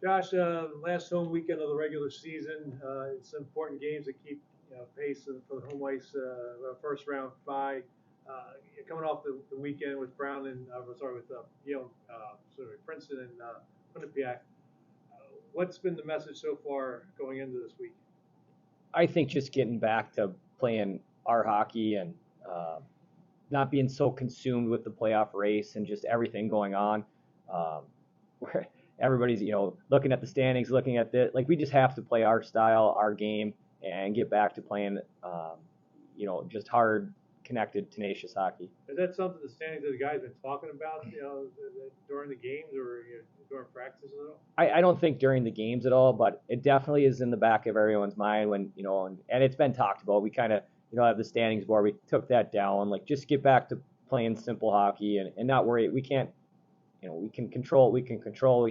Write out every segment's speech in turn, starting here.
Josh, last home weekend of the regular season, it's important games to keep pace for the home ice first round bye. Coming off the weekend with Brown and sorry with Princeton and Quinnipiac, what's been the message so far going into this week? I think just getting back to playing our hockey and not being so consumed with the playoff race and just everything going on. Where everybody's looking at the standings, looking at the we just have to play our style, our game, and get back to playing just hard, connected, tenacious hockey. Is that something the standings that the guys been talking about during the games or during practices at all? I don't think during the games at all, but it definitely is in the back of everyone's mind when and it's been talked about. We kind of have the standings board. We took that down, just get back to playing simple hockey and not worry. We can't. We can control what we can control.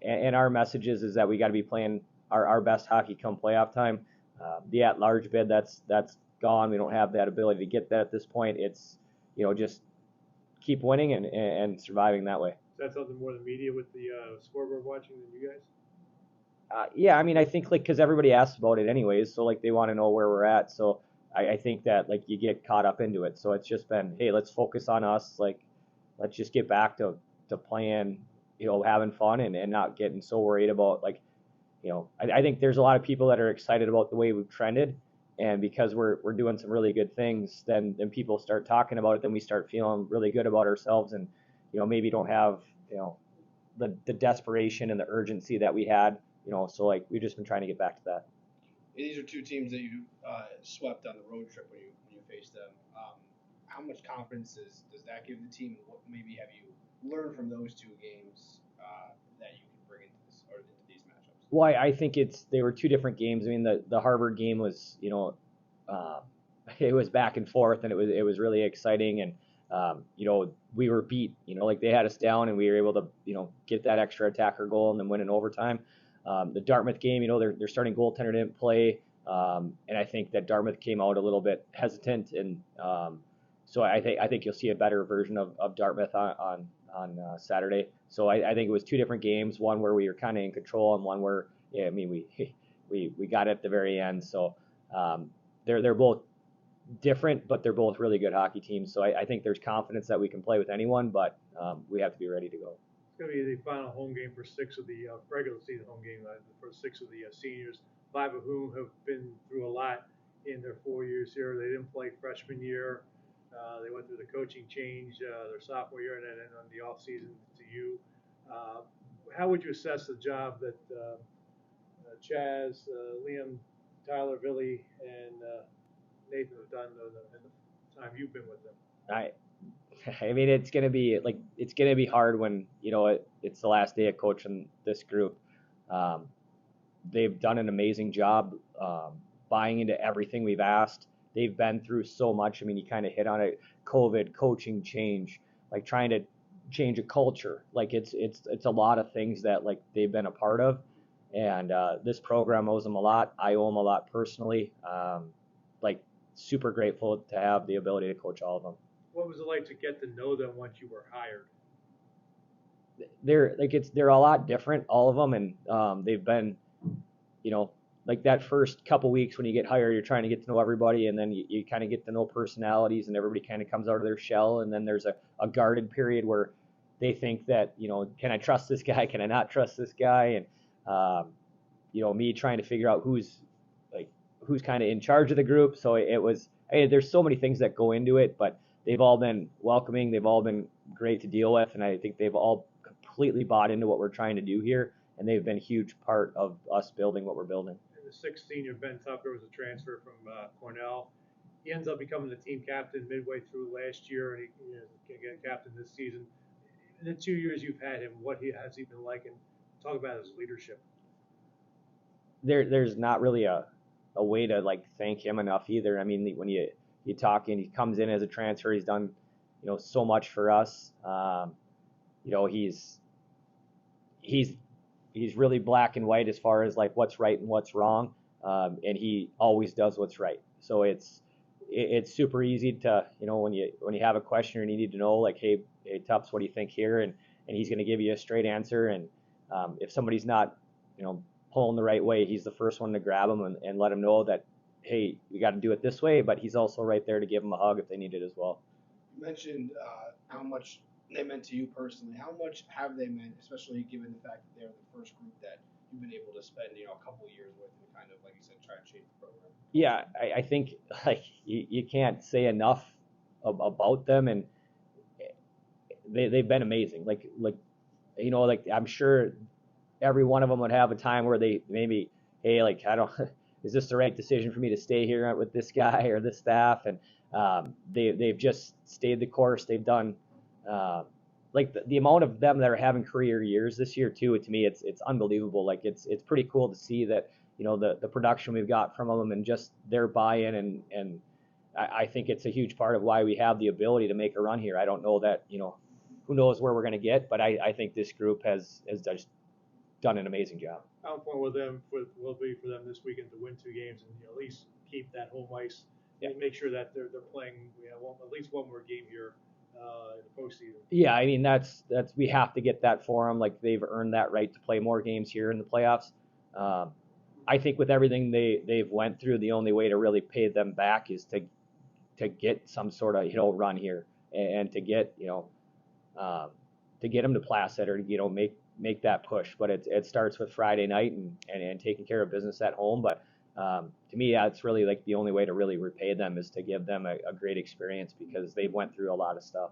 And our message is that we got to be playing our best hockey come playoff time. The at-large bid, that's gone. We don't have that ability to get that at this point. It's, just keep winning and surviving that way. Is that something more the media with the scoreboard watching than you guys? Yeah, I think because everybody asks about it anyways, so they want to know where we're at. So I think that you get caught up into it. So it's just been, hey, let's focus on us. Let's just get back to playing, having fun and not getting so worried about I think there's a lot of people that are excited about the way we've trended, and because we're doing some really good things, then people start talking about it, then we start feeling really good about ourselves, and maybe don't have the desperation and the urgency that we had, so we've just been trying to get back to that. These are two teams that you swept on the road trip when you faced them. How much confidence does that give the team, and what maybe have you learned from those two games that you can bring into these matchups? Well, I think they were two different games. I mean, the Harvard game was it was back and forth, and it was really exciting, and we were beat. They had us down, and we were able to get that extra attacker goal and then win in overtime. The Dartmouth game, their starting goaltender didn't play, and I think that Dartmouth came out a little bit hesitant, and so I think you'll see a better version of Dartmouth on Saturday. So I think it was two different games, one where we were kind of in control and one where we got it at the very end. So they're both different, but they're both really good hockey teams. So I think there's confidence that we can play with anyone, but we have to be ready to go. It's going to be the final home game for 6 of the regular season home game for 6 of the seniors, 5 of whom have been through a lot in their 4 years here. They didn't play freshman year. They went through the coaching change their sophomore year and then on the off season to you. How would you assess the job that Chaz, Liam, Tyler, Billy, and Nathan have done in the time you've been with them? I mean, it's gonna be hard when it's the last day of coaching this group. They've done an amazing job buying into everything we've asked. They've been through so much. I mean, you kind of hit on it: COVID, coaching change, trying to change a culture. It's a lot of things that they've been a part of, and this program owes them a lot. I owe them a lot personally. Super grateful to have the ability to coach all of them. What was it like to get to know them once you were hired? They're a lot different, all of them, and they've been, that first couple weeks when you get hired, you're trying to get to know everybody, and then you kind of get to know personalities, and everybody kind of comes out of their shell, and then there's a guarded period where they think that, can I trust this guy? Can I not trust this guy? And, me trying to figure out who's kind of in charge of the group. So there's so many things that go into it, but they've all been welcoming. They've all been great to deal with, and I think they've all completely bought into what we're trying to do here, and they've been a huge part of us building what we're building. The 6th senior, Ben Tucker, was a transfer from Cornell. He ends up becoming the team captain midway through last year, and he can get captain this season. In the 2 years you've had him, has he been like? And talk about his leadership. There's not really a way to thank him enough either. I mean, when you talk and he comes in as a transfer, he's done so much for us. He's really black and white as far as what's right and what's wrong, and he always does what's right. So it's super easy to when you have a question and you need to know hey Tups, what do you think here, and he's going to give you a straight answer, and if somebody's not, pulling the right way, he's the first one to grab them and let them know that, hey, we got to do it this way. But he's also right there to give them a hug if they need it as well. You mentioned how much they meant to you personally. How much have they meant, especially given the fact that they're the first group that you've been able to spend a couple of years with and kind of, like you said, try to change the program? Yeah, I think like you can't say enough about them, and they've been amazing. Like I'm sure every one of them would have a time where they maybe, hey, like I don't, is this the right decision for me to stay here with this guy or this staff? And they've just stayed the course. They've done like the amount of them that are having career years this year too. To me, it's unbelievable. Like it's pretty cool to see that the production we've got from them and just their buy-in and I think it's a huge part of why we have the ability to make a run here. I don't know that who knows where we're going to get, but I think this group has just done an amazing job. Our point with them will be for them this weekend to win 2 games and at least keep that home ice and make sure that they're playing at least one more game here in the postseason. Yeah, I mean that's we have to get that for them. Like they've earned that right to play more games here in the playoffs. I think with everything they've went through, the only way to really pay them back is to get some sort of run here and to get them to Placid or make that push. But it starts with Friday night and taking care of business at home. But to me, that's really like the only way to really repay them is to give them a great experience because they've went through a lot of stuff.